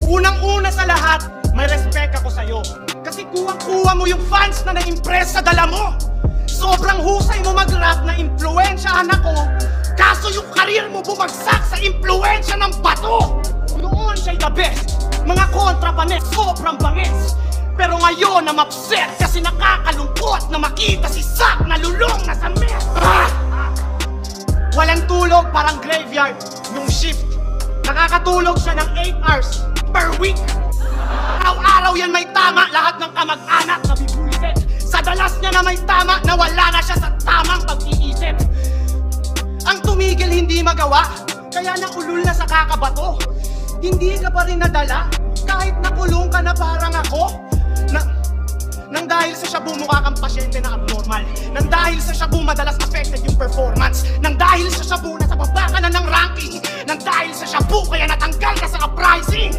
Unang-una sa lahat, may respect ako sa'yo. Kasi kuha-kuha mo yung fans na na-impress sa dala mo. Sobrang husay mo mag-rap na impluwensyahan ako. Kaso yung karir mo bumagsak sa impluwensya ng bato. Noon siya'y the best. Mga kontra pa net, sobrang bangis. Pero ngayon na mapset kasi nakakalungkot na makita si Zack na lulong na sa mess. Walang tulog, parang graveyard nung shift. Nakakatulog siya ng 8 hours per week. Araw-araw yan may tama, lahat ng kamag-anak nabibulitin. Sa dalas niya na may tama, nawala na siya sa tamang pag-iisip. Ang tumigil hindi magawa, kaya naulul na sa kakabato. Hindi ka pa rin nadala, kahit nakulong ka na parang ako. Nang dahil sa shabu mukha kang pasyente na abnormal. Nang dahil sa shabu madalas affected yung performance. Nang dahil sa shabu nasa baba ka na ng ranking. Nang dahil sa shabu kaya natanggal ka sa uprising.